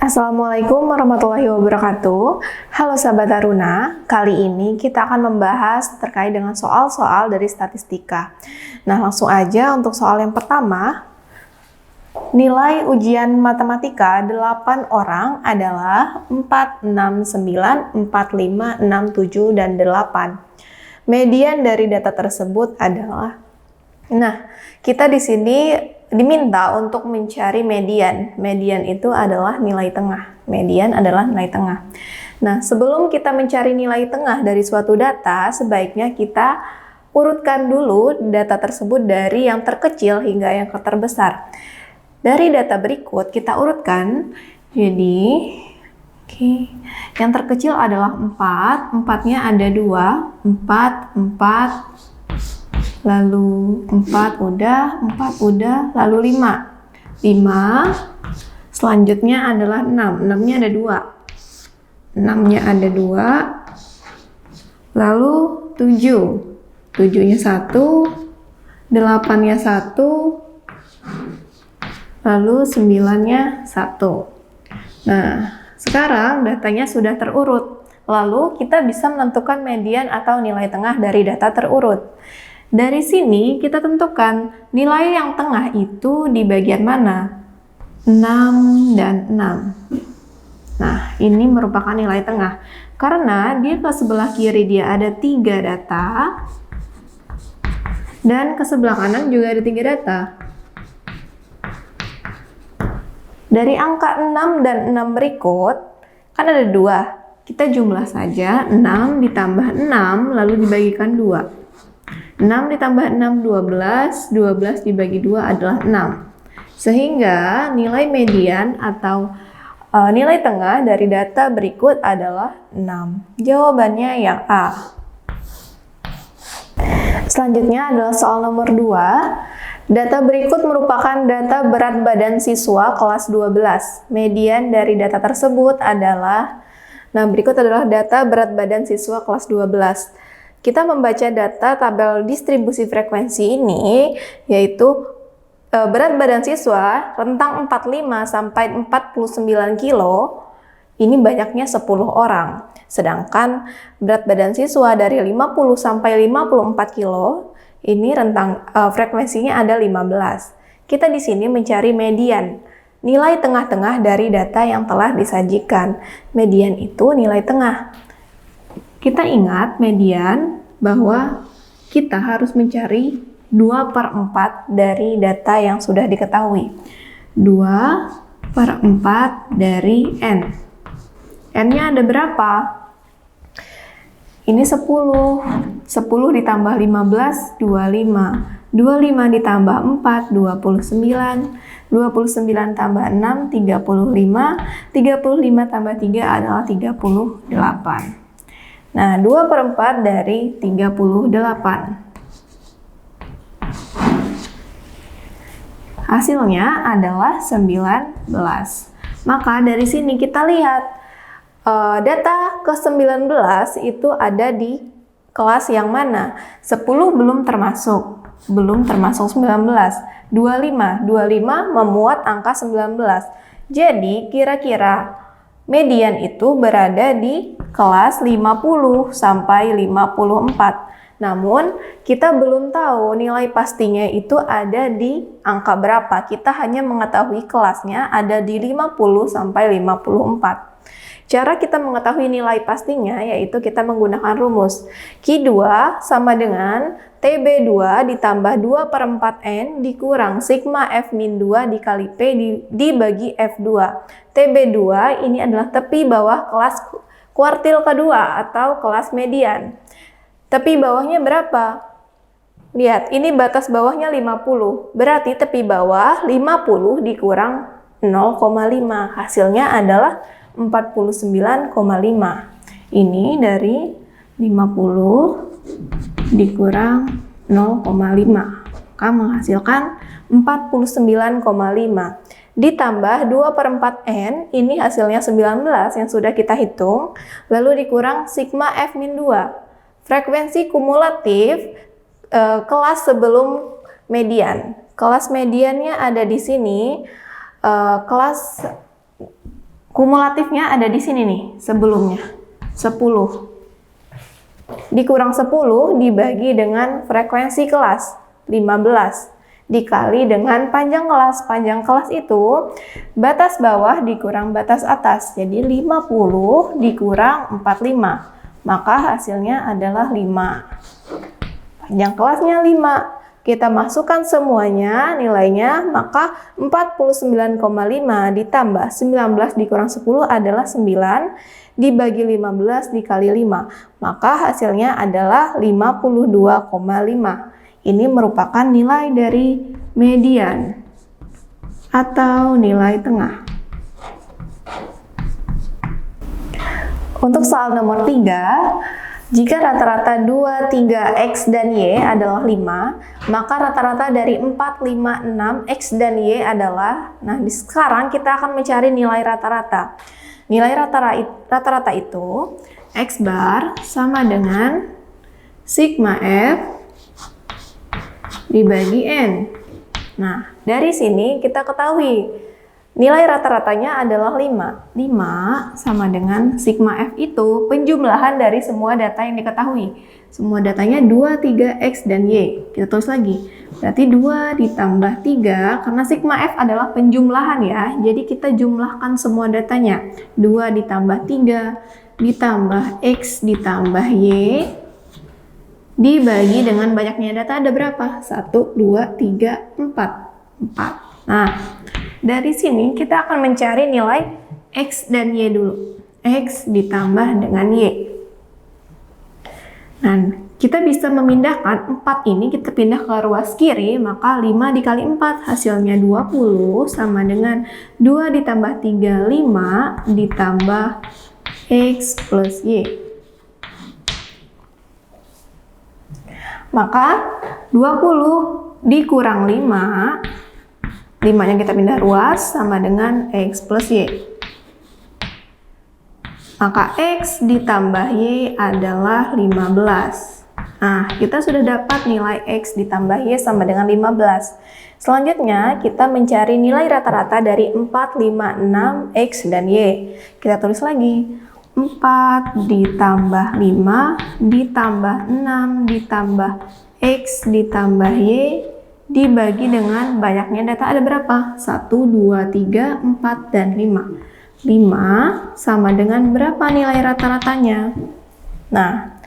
Assalamualaikum warahmatullahi wabarakatuh. Halo sahabat Taruna, kali ini kita akan membahas terkait dengan soal-soal dari statistika. Nah, langsung aja untuk soal yang pertama. Nilai ujian matematika 8 orang adalah 4, 6, 9, 4, 5, 6, 7, dan 8. Median dari data tersebut adalah... Nah, kita di sini diminta untuk mencari median. Median itu adalah nilai tengah. Median adalah nilai tengah. Nah, sebelum kita mencari nilai tengah dari suatu data, sebaiknya kita urutkan dulu data tersebut dari yang terkecil hingga yang terbesar. Dari data berikut kita urutkan. Jadi, yang terkecil adalah 4. 4-nya ada 2. 4, 4. Lalu 4 udah, lalu 5. Selanjutnya adalah 6. 6-nya ada 2. 6-nya ada 2. Lalu 7. 7-nya 1. 8-nya 1. Lalu 9-nya 1. Nah, sekarang datanya sudah terurut. Lalu kita bisa menentukan median atau nilai tengah dari data terurut. Dari sini kita tentukan nilai yang tengah itu di bagian mana? 6 dan 6. Nah, ini merupakan nilai tengah. Karena dia ke sebelah kiri dia ada 3 data. Dan ke sebelah kanan juga ada 3 data. Dari angka 6 dan 6 berikut, kan ada 2. Kita jumlah saja 6 ditambah 6 lalu dibagikan 2. 6 ditambah 6, 12. 12 dibagi 2 adalah 6. Sehingga nilai median atau nilai tengah dari data berikut adalah 6. Jawabannya yang A. Selanjutnya adalah soal nomor 2. Data berikut merupakan data berat badan siswa kelas 12. Median dari data tersebut adalah, berikut adalah data berat badan siswa kelas 12. Kita membaca data tabel distribusi frekuensi ini, yaitu berat badan siswa rentang 45 sampai 49 kilo, ini banyaknya 10 orang. Sedangkan berat badan siswa dari 50 sampai 54 kilo, ini rentang frekuensinya ada 15. Kita di sini mencari median, nilai tengah-tengah dari data yang telah disajikan. Median itu nilai tengah. Kita ingat median bahwa kita harus mencari 2/4 dari data yang sudah diketahui. 2/4 dari N. N-nya ada berapa? Ini 10. 10 ditambah 15, 25. 25 ditambah 4, 29. 29 tambah 6, 35. 35 tambah 3 adalah 38. Nah, 2/4 dari 38. Hasilnya adalah 19. Maka dari sini kita lihat data ke-19 itu ada di kelas yang mana? 10 belum termasuk 19. 25 memuat angka 19. Jadi kira-kira median itu berada di kelas 50 sampai 54. Namun, kita belum tahu nilai pastinya itu ada di angka berapa. Kita hanya mengetahui kelasnya ada di 50 sampai 54. Cara kita mengetahui nilai pastinya yaitu kita menggunakan rumus. Q2 sama dengan TB2 ditambah 2/4 N dikurang sigma F-2 dikali P dibagi F2. TB2 ini adalah tepi bawah kelas kuartil kedua atau kelas median. Tepi bawahnya berapa? Lihat, ini batas bawahnya 50. Berarti tepi bawah 50 dikurang 0,5. Hasilnya adalah 49,5. Ini dari 50 dikurang 0,5. Maka menghasilkan 49,5. Ditambah 2/4 N, ini hasilnya 19 yang sudah kita hitung, lalu dikurang sigma F-2. Frekuensi kumulatif kelas sebelum median. Kelas mediannya ada di sini, kelas Kumulatifnya ada di sini nih, sebelumnya. 10. Dikurang 10 dibagi dengan frekuensi kelas, 15. Dikali dengan panjang kelas. Panjang kelas itu batas bawah dikurang batas atas. Jadi 50 dikurang 45. Maka hasilnya adalah 5. Panjang kelasnya 5. Kita masukkan semuanya nilainya, maka 49,5 ditambah 19 dikurang 10 adalah 9, dibagi 15 dikali 5. Maka hasilnya adalah 52,5. Ini merupakan nilai dari median atau nilai tengah. Untuk soal nomor 3, jika rata-rata 2, 3, X dan Y adalah 5, maka rata-rata dari 4, 5, 6, X dan Y adalah, sekarang kita akan mencari nilai rata-rata. Nilai rata-rata itu, X bar sama dengan sigma F dibagi N. Nah, dari sini kita ketahui nilai rata-ratanya adalah 5. 5 sama dengan sigma F itu penjumlahan dari semua data yang diketahui. Semua datanya 2, 3, X, dan Y. Kita tulis lagi. Berarti 2 ditambah 3, karena sigma F adalah penjumlahan ya. Jadi kita jumlahkan semua datanya. 2 ditambah 3, ditambah X, ditambah Y, dibagi dengan banyaknya data ada berapa? 1, 2, 3, 4. 4. Nah, dari sini kita akan mencari nilai X dan Y dulu. X ditambah dengan Y. Nah, kita bisa memindahkan 4 ini, kita pindah ke ruas kiri, maka 5 dikali 4 hasilnya 20 sama dengan 2 ditambah 3, 5 ditambah X plus Y. Maka 20 dikurang 5, 5-nya kita pindah ruas sama dengan X plus Y. Maka X ditambah Y adalah 15. Nah, kita sudah dapat nilai X ditambah Y sama dengan 15. Selanjutnya, kita mencari nilai rata-rata dari 4, 5, 6, X, dan Y. Kita tulis lagi. 4 ditambah 5 ditambah 6 ditambah X ditambah Y dibagi dengan banyaknya data ada berapa? 1, 2, 3, 4, dan 5. 5 sama dengan berapa nilai rata-ratanya? Nah,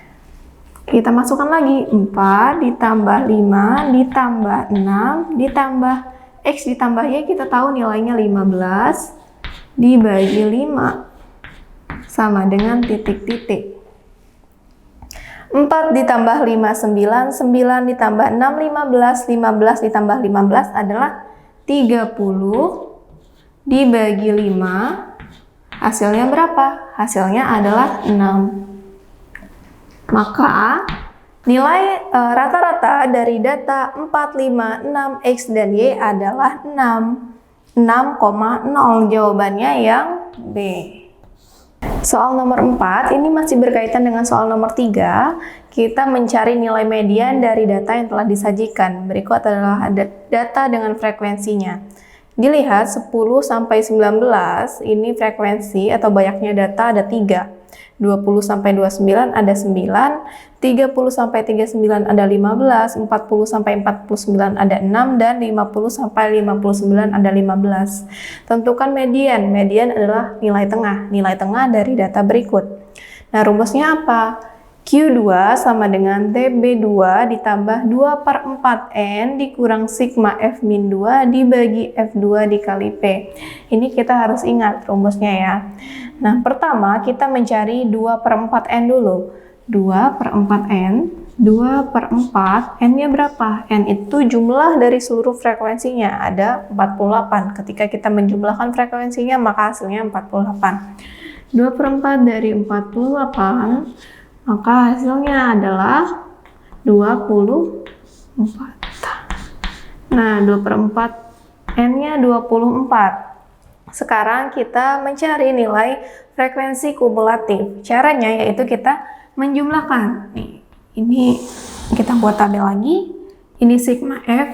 kita masukkan lagi. 4 ditambah 5 ditambah 6 ditambah X ditambah Y, kita tahu nilainya 15 dibagi 5 sama dengan titik-titik. 4 ditambah 5, 9, 9 ditambah 6, 15, 15 ditambah 15 adalah 30 dibagi 5, hasilnya berapa? Hasilnya adalah 6. Maka nilai rata-rata dari data 4, 5, 6, X, dan Y adalah 6. 6,0. Jawabannya yang B. Soal nomor 4, ini masih berkaitan dengan soal nomor 3. Kita mencari nilai median dari data yang telah disajikan. Berikut adalah data dengan frekuensinya. Dilihat 10 sampai 19, ini frekuensi atau banyaknya data ada 3. 20 sampai 29 ada 9, 30 sampai 39 ada 15, 40 sampai 49 ada 6, dan 50 sampai 59 ada 15. Tentukan median. Median adalah nilai tengah. Nilai tengah dari data berikut. Nah, rumusnya apa? Q2 sama dengan TB2 ditambah 2/4N dikurang sigma F min 2 dibagi F2 dikali P. Ini kita harus ingat rumusnya ya. Nah, pertama kita mencari 2/4N dulu. 2/4N, 2/4, N-nya berapa? N itu jumlah dari seluruh frekuensinya, ada 48. Ketika kita menjumlahkan frekuensinya, maka hasilnya 48. 2/4 dari 48, maka hasilnya adalah 24. Nah, 2/4 N-nya 24. Sekarang kita mencari nilai frekuensi kumulatif. Caranya yaitu kita menjumlahkan. Nih, ini kita buat tabel lagi. Ini sigma F.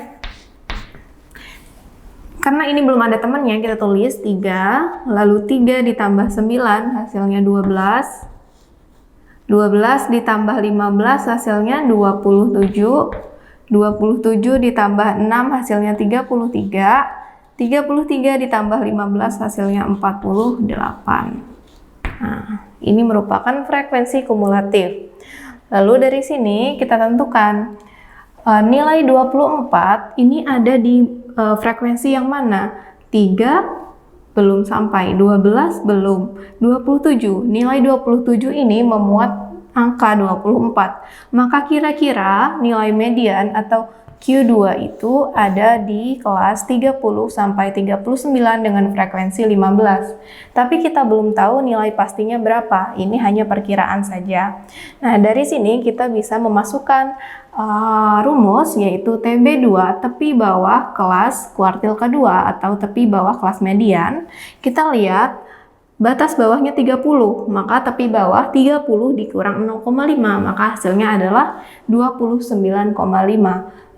Karena ini belum ada temannya, kita tulis 3, lalu 3 ditambah 9 hasilnya 12. 12 ditambah 15 hasilnya 27. 27 ditambah 6 hasilnya 33. 33 ditambah 15 hasilnya 48. Nah, ini merupakan frekuensi kumulatif. Lalu dari sini kita tentukan nilai 24 ini ada di frekuensi yang mana? 3 belum sampai, 12 belum, 27. Nilai 27 ini memuat angka 24. Maka kira-kira nilai median atau Q2 itu ada di kelas 30 sampai 39 dengan frekuensi 15. Tapi kita belum tahu nilai pastinya berapa. Ini hanya perkiraan saja. Nah, dari sini kita bisa memasukkan rumus yaitu TB2 tepi bawah kelas kuartil kedua atau tepi bawah kelas median. Kita lihat batas bawahnya 30, maka tepi bawah 30 dikurang 0,5, maka hasilnya adalah 29,5.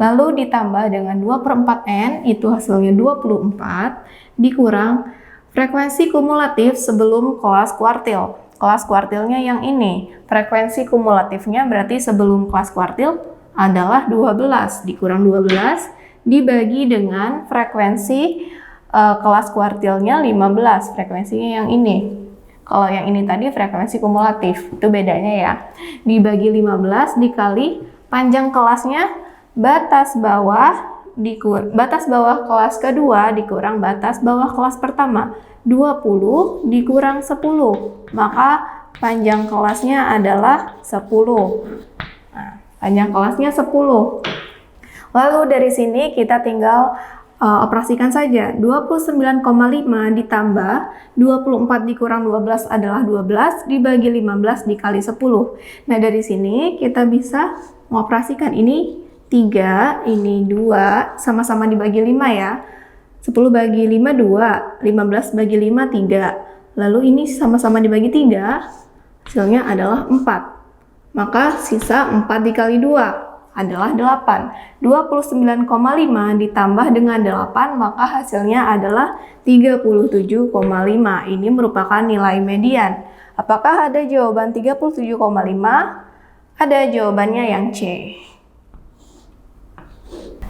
Lalu ditambah dengan 2/4N, itu hasilnya 24, dikurang frekuensi kumulatif sebelum kelas kuartil. Kelas kuartilnya yang ini, frekuensi kumulatifnya berarti sebelum kelas kuartil adalah 12, dikurang 12, dibagi dengan frekuensi kelas kuartilnya 15, frekuensinya yang ini. Kalau yang ini tadi frekuensi kumulatif, itu bedanya ya. Dibagi 15 dikali panjang kelasnya, batas bawah kelas kedua dikurang batas bawah kelas pertama. 20 dikurang 10, maka panjang kelasnya adalah 10. Nah, panjang kelasnya 10. Lalu dari sini kita tinggal operasikan saja. 29,5 ditambah 24 dikurang 12 adalah 12, dibagi 15 dikali 10. Nah, dari sini kita bisa mengoperasikan ini 3, ini 2, sama-sama dibagi 5 ya. 10 bagi 5, 2, 15 bagi 5, 3. Lalu ini sama-sama dibagi 3, hasilnya adalah 4. Maka sisa 4 dikali 2 adalah 8. 29,5 ditambah dengan 8, maka hasilnya adalah 37,5. Ini merupakan nilai median. Apakah ada jawaban 37,5? Ada jawabannya yang C.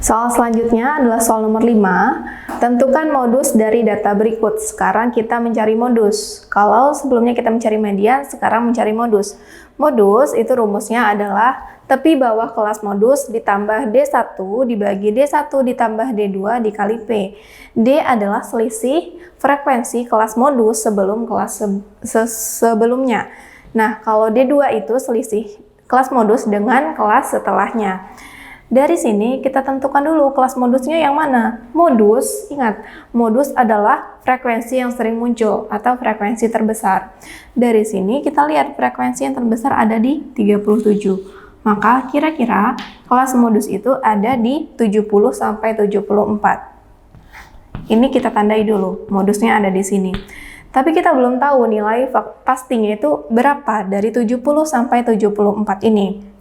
Soal selanjutnya adalah soal nomor 5. Tentukan modus dari data berikut. Sekarang kita mencari modus. Kalau sebelumnya kita mencari median, sekarang mencari modus. Modus itu rumusnya adalah tepi bawah kelas modus ditambah D1 dibagi D1 ditambah D2 dikali P. D adalah selisih frekuensi kelas modus sebelum kelas sebelumnya. Nah, kalau D2 itu selisih kelas modus dengan kelas setelahnya. Dari sini kita tentukan dulu kelas modusnya yang mana. Modus, ingat, modus adalah frekuensi yang sering muncul atau frekuensi terbesar. Dari sini kita lihat frekuensi yang terbesar ada di 37. Maka kira-kira kelas modus itu ada di 70 sampai 74. Ini kita tandai dulu, modusnya ada di sini. Tapi kita belum tahu nilai pastinya itu berapa dari 70 sampai 74 ini.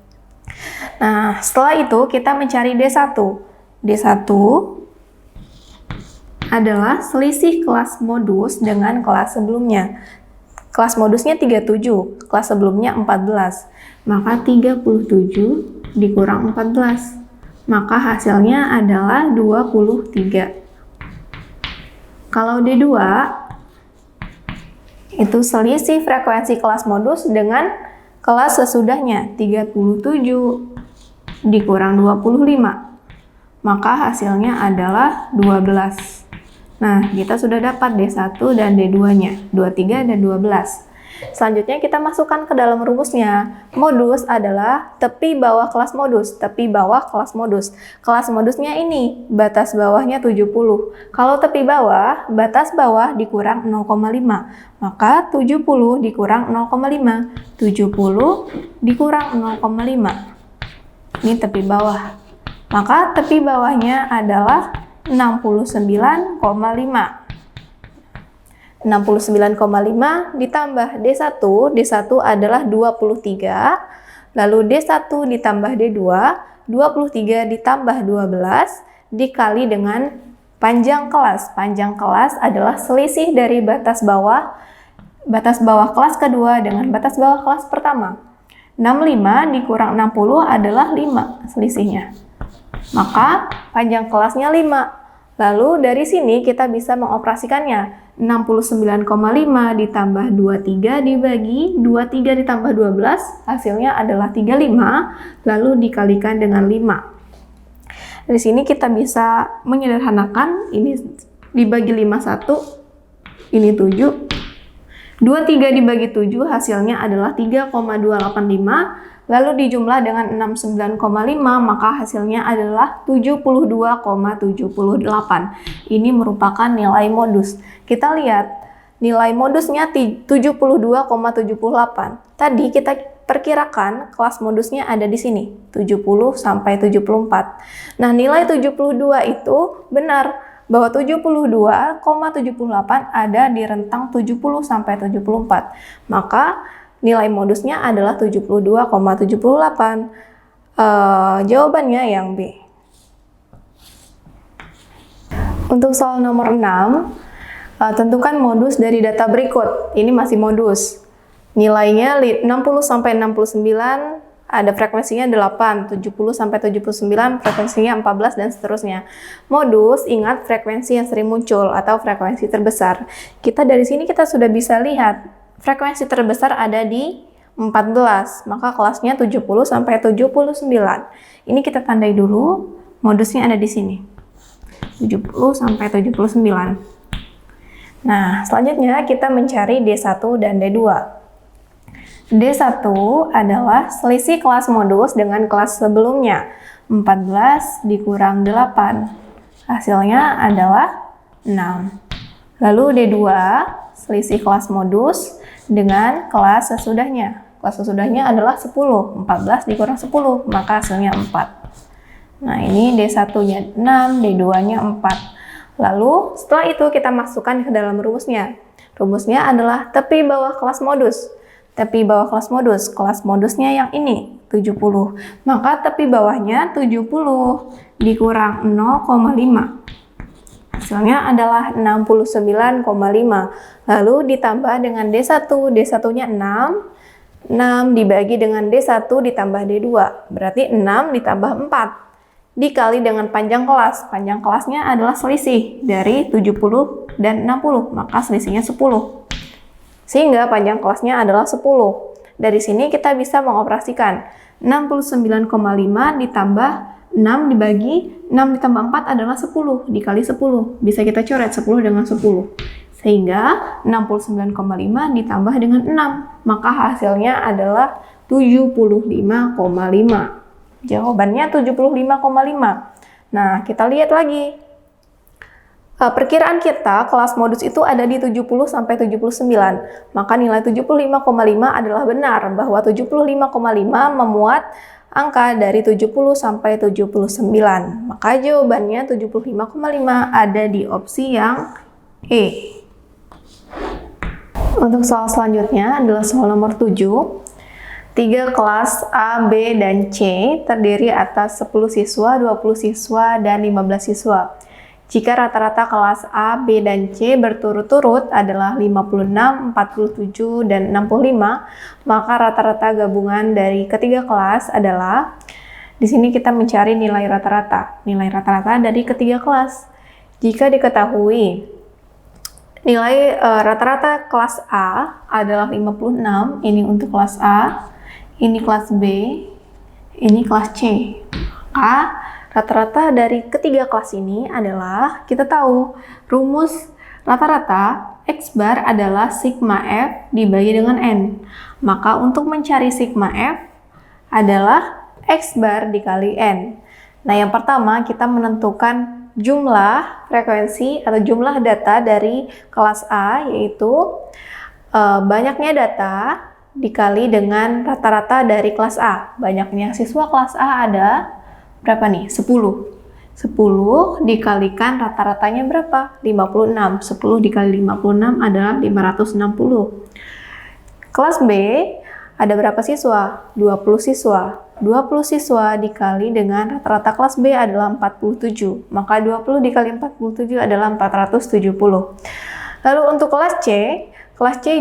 Nah, setelah itu kita mencari D1. D1 adalah selisih kelas modus dengan kelas sebelumnya. Kelas modusnya 37, kelas sebelumnya 14. Maka 37 dikurang 14. Maka hasilnya adalah 23. Kalau D2 itu selisih frekuensi kelas modus dengan kelas sesudahnya. 37 dikurang 25. Maka hasilnya adalah 12. Nah, kita sudah dapat D1 dan D2-nya, 23 dan 12. Selanjutnya kita masukkan ke dalam rumusnya. Modus adalah tepi bawah kelas modus, tepi bawah kelas modus. Kelas modusnya ini, batas bawahnya 70. Kalau tepi bawah, batas bawah dikurang 0,5. Maka 70 dikurang 0,5. 70 dikurang 0,5. Ini tepi bawah. Maka tepi bawahnya adalah 69,5. 69,5 ditambah D1, D1 adalah 23, lalu D1 ditambah D2, 23 ditambah 12 dikali dengan P Panjang kelas. Panjang kelas adalah selisih dari batas bawah kelas kedua dengan batas bawah kelas pertama. 65 dikurang 60 adalah 5 selisihnya. Maka panjang kelasnya 5. Lalu dari sini kita bisa mengoperasikannya. 69,5 ditambah 23 dibagi 23 ditambah 12, hasilnya adalah 35, lalu dikalikan dengan 5. Dari sini kita bisa menyederhanakan, ini dibagi 51, ini 7. 23 dibagi 7 hasilnya adalah 3,285, lalu dijumlah dengan 69,5 maka hasilnya adalah 72,78. Ini merupakan nilai modus. Kita lihat nilai modusnya 72,78. Tadi kita perkirakan kelas modusnya ada di sini 70 sampai 74. Nah, nilai 72 itu benar bahwa 72,78 ada di rentang 70 sampai 74. Maka nilai modusnya adalah 72,78. Jawabannya yang B. Untuk soal nomor 6, tentukan modus dari data berikut. Ini masih modus. Nilainya 60 sampai 69, ada frekuensinya 8, 70 sampai 79, frekuensinya 14 dan seterusnya. Modus, ingat frekuensi yang sering muncul atau frekuensi terbesar. Dari sini kita sudah bisa lihat frekuensi terbesar ada di 14, maka kelasnya 70 sampai 79. Ini kita tandai dulu, modusnya ada di sini. 70 sampai 79. Nah, selanjutnya kita mencari D1 dan D2. D1 adalah selisih kelas modus dengan kelas sebelumnya. 14 dikurang 8. Hasilnya adalah 6. Lalu D2, selisih kelas modus dengan kelas sesudahnya. Kelas sesudahnya adalah 10. 14 dikurang 10, maka hasilnya 4. Nah, ini D1-nya 6, D2-nya 4. Lalu, setelah itu kita masukkan ke dalam rumusnya. Rumusnya adalah tepi bawah kelas modus. Tepi bawah kelas modusnya yang ini, 70. Maka tepi bawahnya 70 dikurang 0,5. Hasilnya adalah 69,5. Lalu ditambah dengan D1. D1-nya 6. 6 dibagi dengan D1 ditambah D2. Berarti 6 ditambah 4. Dikali dengan panjang kelas. Panjang kelasnya adalah selisih dari 70 dan 60. Maka selisihnya 10. Sehingga panjang kelasnya adalah 10. Dari sini kita bisa mengoperasikan 69,5 ditambah 6 dibagi 6 ditambah 4 adalah 10 dikali 10. Bisa kita coret 10 dengan 10. Sehingga 69,5 ditambah dengan 6. Maka hasilnya adalah 75,5. Jawabannya 75,5. Nah, kita lihat lagi. Perkiraan kita kelas modus itu ada di 70 sampai 79. Maka nilai 75,5 adalah benar bahwa 75,5 memuat angka dari 70 sampai 79. Maka jawabannya 75,5 ada di opsi yang E. Untuk soal selanjutnya adalah soal nomor 7. 3 kelas A, B, dan C terdiri atas 10 siswa, 20 siswa, dan 15 siswa. Jika rata-rata kelas A, B, dan C berturut-turut adalah 56, 47, dan 65, maka rata-rata gabungan dari ketiga kelas adalah, di sini kita mencari nilai rata-rata. Nilai rata-rata dari ketiga kelas. Jika diketahui nilai rata-rata kelas A adalah 56, ini untuk kelas A, ini kelas B, ini kelas C. Maka rata-rata dari ketiga kelas ini adalah, kita tahu rumus rata-rata X bar adalah sigma F dibagi dengan N. Maka untuk mencari sigma F adalah X bar dikali N. Nah, yang pertama kita menentukan jumlah frekuensi atau jumlah data dari kelas A, yaitu banyaknya data dikali dengan rata-rata dari kelas A. Banyaknya siswa kelas A ada berapa nih? 10. 10 dikalikan rata-ratanya berapa? 56. 10 dikali 56 adalah 560. Kelas B ada berapa siswa? 20 siswa. 20 siswa dikali dengan rata-rata kelas B adalah 47. Maka 20 dikali 47 adalah 470. Lalu untuk kelas C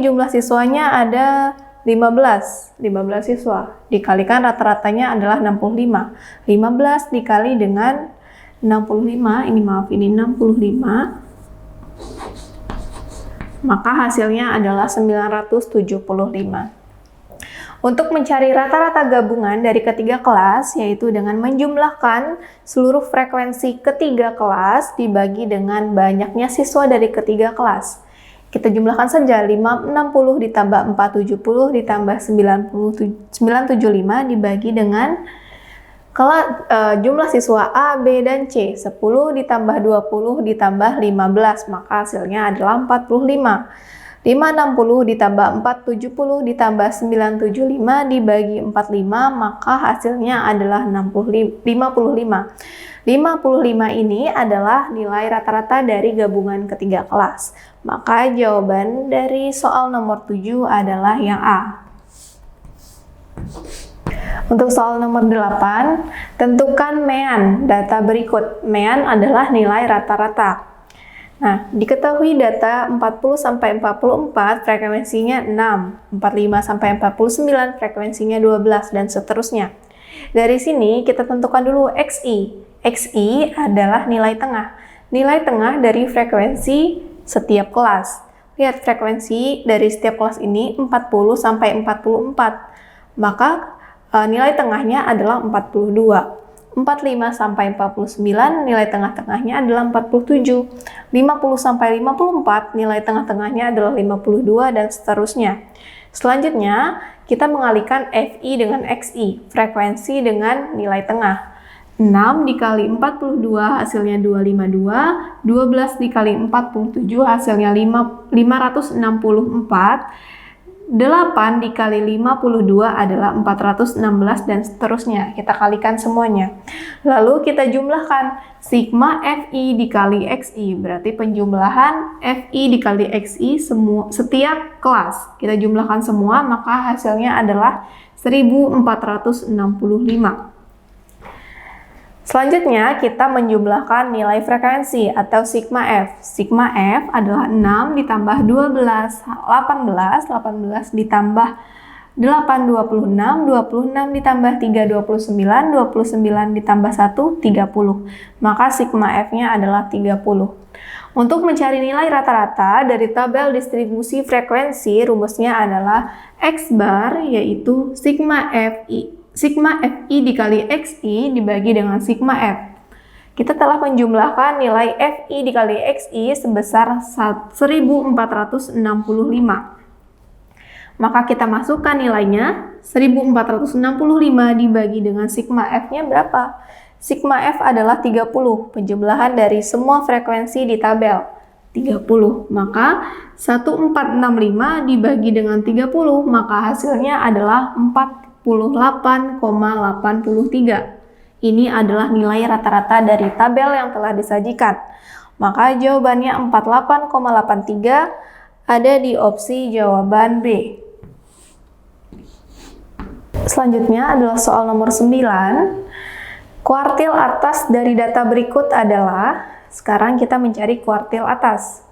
jumlah siswanya ada 15 siswa. Dikalikan rata-ratanya adalah 65. 15 dikali dengan 65, ini 65. Maka hasilnya adalah 975. Untuk mencari rata-rata gabungan dari ketiga kelas, yaitu dengan menjumlahkan seluruh frekuensi ketiga kelas dibagi dengan banyaknya siswa dari ketiga kelas. Kita jumlahkan saja 560 ditambah 470 ditambah 975 dibagi dengan jumlah siswa A, B, dan C. 10 ditambah 20 ditambah 15, maka hasilnya adalah 45. 560 ditambah 470 ditambah 975 dibagi 45, maka hasilnya adalah 55. 55 ini adalah nilai rata-rata dari gabungan ketiga kelas. Maka jawaban dari soal nomor 7 adalah yang A. Untuk soal nomor 8, tentukan mean data berikut. Mean adalah nilai rata-rata. Nah, diketahui data 40 sampai 44 frekuensinya 6, 45 sampai 49 frekuensinya 12 dan seterusnya. Dari sini kita tentukan dulu XI. XI adalah nilai tengah. Nilai tengah dari frekuensi setiap kelas. Lihat frekuensi dari setiap kelas ini 40 sampai 44. Maka nilai tengahnya adalah 42. 45 sampai 49 nilai tengah-tengahnya adalah 47. 50 sampai 54 nilai tengah-tengahnya adalah 52 dan seterusnya. Selanjutnya, kita mengalihkan FI dengan XI, frekuensi dengan nilai tengah. 6 dikali 42 hasilnya 252, 12 dikali 47 hasilnya 564, 8 dikali 52 adalah 416 dan seterusnya. Kita kalikan semuanya. Lalu kita jumlahkan sigma FI dikali XI. Berarti penjumlahan FI dikali XI setiap kelas. Kita jumlahkan semua, maka hasilnya adalah 1465. Selanjutnya, kita menjumlahkan nilai frekuensi atau sigma F. Sigma F adalah 6 ditambah 12, 18 ditambah 8, 26, 26 ditambah 3, 29, 29 ditambah 1, 30. Maka sigma F-nya adalah 30. Untuk mencari nilai rata-rata dari tabel distribusi frekuensi, rumusnya adalah X bar, yaitu sigma FI dikali XI dibagi dengan sigma F. Kita telah menjumlahkan nilai FI dikali XI sebesar 1465. Maka kita masukkan nilainya, 1465 dibagi dengan sigma F-nya berapa? Sigma F adalah 30, penjumlahan dari semua frekuensi di tabel. 30, maka 1465 dibagi dengan 30, maka hasilnya adalah 48,83. Ini adalah nilai rata-rata dari tabel yang telah disajikan. Maka jawabannya 48,83 ada di opsi jawaban B. Selanjutnya adalah soal nomor 9. Kuartil atas dari data berikut adalah, sekarang kita mencari kuartil atas.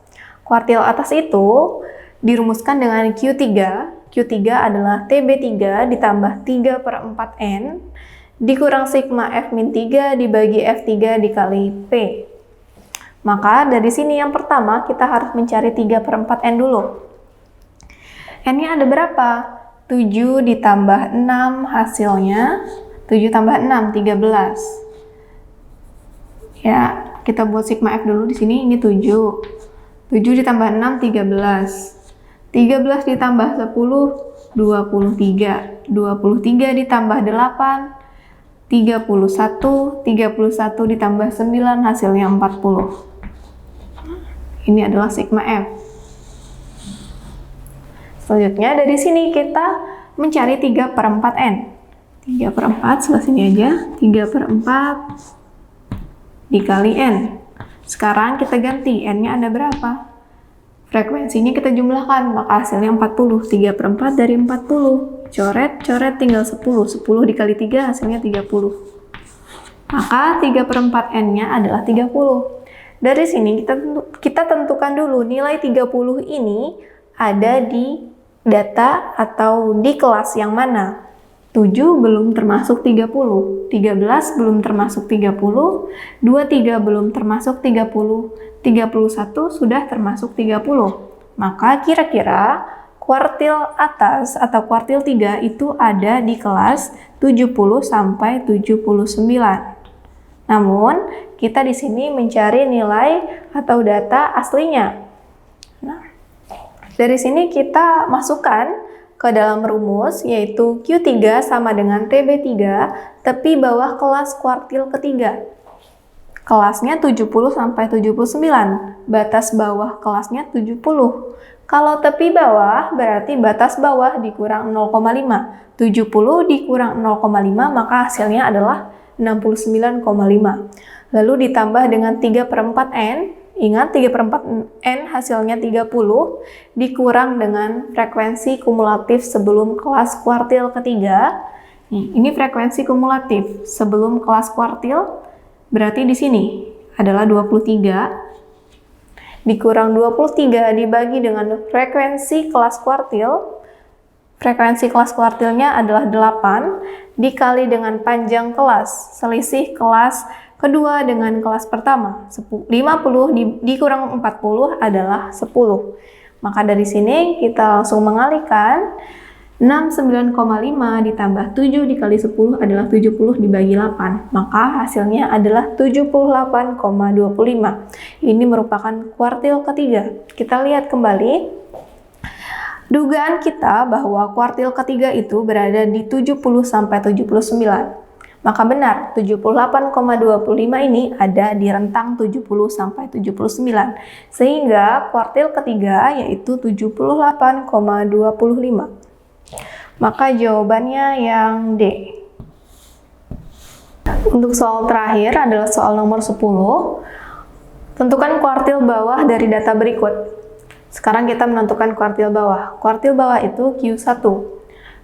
Kuartil atas itu dirumuskan dengan Q3. Q3 adalah TB3 ditambah 3/4N dikurang sigma F-3 dibagi F3 dikali P. Maka dari sini yang pertama kita harus mencari 3/4N dulu. N-nya ada berapa? 7 ditambah 6 hasilnya 7 tambah 6, 13. Ya, kita buat sigma F dulu di sini, ini 7. 7 ditambah 6, 13. 13 ditambah 10, 23. 23 ditambah 8, 31. 31 ditambah 9, hasilnya 40. Ini adalah sigma F. Selanjutnya, dari sini kita mencari 3/4N. 3/4, sebelah sini aja. 3/4 dikali N. Sekarang kita ganti, N-nya ada berapa? Frekuensinya kita jumlahkan, maka hasilnya 40. 3/4 dari 40. coret tinggal 10. 10 dikali 3 hasilnya 30. Maka 3/4 N-nya adalah 30. Dari sini kita tentukan dulu nilai 30 ini ada di data atau di kelas yang mana. 7 belum termasuk 30, 13 belum termasuk 30, 23 belum termasuk 30, 31 sudah termasuk 30. Maka kira-kira kuartil atas atau kuartil 3 itu ada di kelas 70 sampai 79. Namun, kita di sini mencari nilai atau data aslinya. Nah, dari sini kita masukkan ke dalam rumus, yaitu Q3 sama dengan TB3, tepi bawah kelas kuartil ketiga. Kelasnya 70 sampai 79, batas bawah kelasnya 70. Kalau tepi bawah, berarti batas bawah dikurang 0,5. 70 dikurang 0,5, maka hasilnya adalah 69,5. Lalu ditambah dengan 3/4 N, ingat 3/4 N hasilnya 30, dikurang dengan frekuensi kumulatif sebelum kelas kuartil ketiga. Ini frekuensi kumulatif sebelum kelas kuartil, berarti di sini adalah 23, dikurang 23 dibagi dengan frekuensi kelas kuartil. Frekuensi kelas kuartilnya adalah 8, dikali dengan panjang kelas, selisih kelas kedua dengan kelas pertama. 50 dikurang 40 adalah 10. Maka dari sini kita langsung mengalihkan 69,5 ditambah 7 dikali 10 adalah 70 dibagi 8. Maka hasilnya adalah 78,25. Ini merupakan kuartil ketiga. Kita lihat kembali. Dugaan kita bahwa kuartil ketiga itu berada di 70 sampai 79. Maka benar, 78,25 ini ada di rentang 70 sampai 79. Sehingga kuartil ketiga yaitu 78,25. Maka jawabannya yang D. Untuk soal terakhir adalah soal nomor 10. Tentukan kuartil bawah dari data berikut. Sekarang kita menentukan kuartil bawah. Kuartil bawah itu Q1.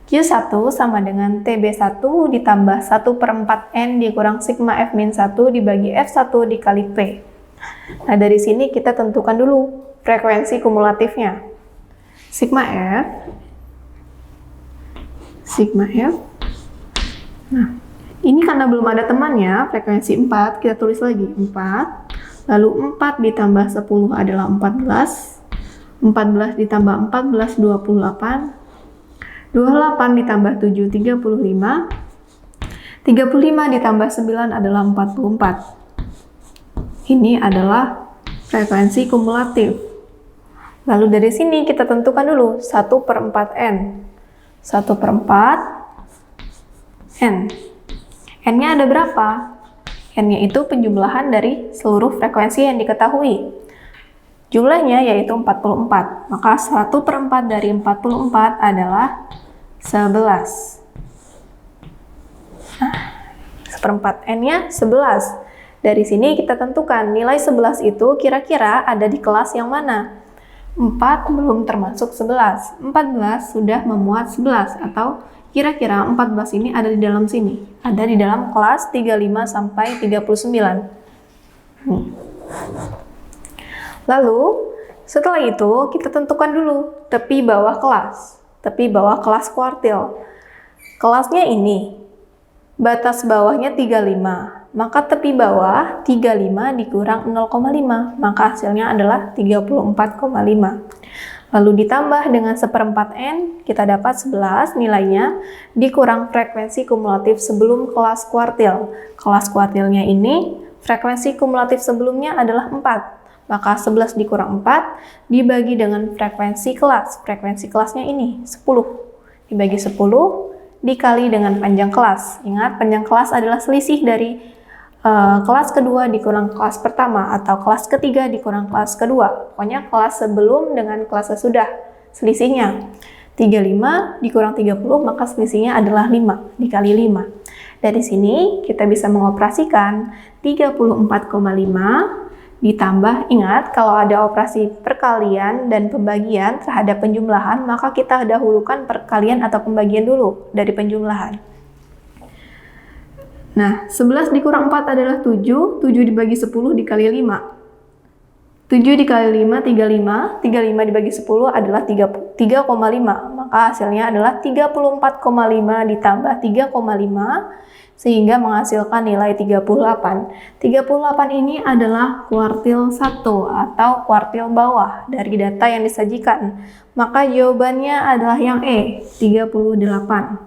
Q1 sama dengan TB1 ditambah 1/4 N dikurang sigma F-1 dibagi F1 dikali P. Nah, dari sini kita tentukan dulu frekuensi kumulatifnya. Sigma F. Nah, ini karena belum ada temannya, frekuensi 4, kita tulis lagi 4. Lalu 4 ditambah 10 adalah 14. 14 ditambah 14, 28. 28 ditambah 7, 35. 35 ditambah 9 adalah 44. Ini adalah frekuensi kumulatif. Lalu dari sini kita tentukan dulu 1/4 N. 1/4 N. N-nya ada berapa? N-nya itu penjumlahan dari seluruh frekuensi yang diketahui. Jumlahnya yaitu 44. Maka 1/4 dari 44 adalah 11. Nah, 1/4 N-nya 11. Dari sini kita tentukan nilai 11 itu kira-kira ada di kelas yang mana? 4 belum termasuk 11. 14 sudah memuat 11 atau kira-kira 14 ini ada di dalam sini. Ada di dalam kelas 35 sampai 39. Lalu, setelah itu kita tentukan dulu tepi bawah kelas. Tepi bawah kelas kuartil. Kelasnya ini. Batas bawahnya 35. Maka tepi bawah 35 dikurang 0,5. Maka hasilnya adalah 34,5. Lalu ditambah dengan 1/4 N, kita dapat 11 nilainya, dikurang frekuensi kumulatif sebelum kelas kuartil. Kelas kuartilnya ini, frekuensi kumulatif sebelumnya adalah 4. Maka 11 dikurang 4 dibagi dengan frekuensi kelas. Frekuensi kelasnya ini 10. Dibagi 10 dikali dengan panjang kelas. Ingat, panjang kelas adalah selisih dari kelas kedua dikurang kelas pertama atau kelas ketiga dikurang kelas kedua. Pokoknya kelas sebelum dengan kelas sesudah. Selisihnya 35 dikurang 30, maka selisihnya adalah 5 dikali 5. Dari sini kita bisa mengoperasikan 34,5 ditambah, ingat kalau ada operasi perkalian dan pembagian terhadap penjumlahan, maka kita dahulukan perkalian atau pembagian dulu dari penjumlahan. Nah, 11 dikurang 4 adalah 7, 7 dibagi 10 dikali 5. 7 dikali 5, 35, 35 dibagi 10 adalah 3,5, maka hasilnya adalah 34,5 ditambah 3,5, sehingga menghasilkan nilai 38. 38 ini adalah kuartil 1 atau kuartil bawah dari data yang disajikan, maka jawabannya adalah yang E, 38.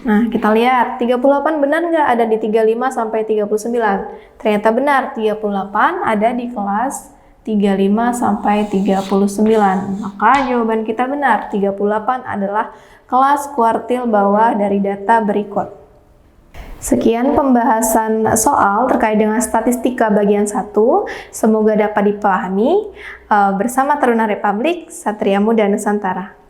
Nah, kita lihat 38 benar nggak ada di 35 sampai 39? Ternyata benar, 38 ada di kelas 35 sampai 39. Maka jawaban kita benar, 38 adalah kelas kuartil bawah dari data berikut. Sekian pembahasan soal terkait dengan statistika bagian 1. Semoga dapat dipahami. Bersama Taruna Republik, Satria Muda Nusantara.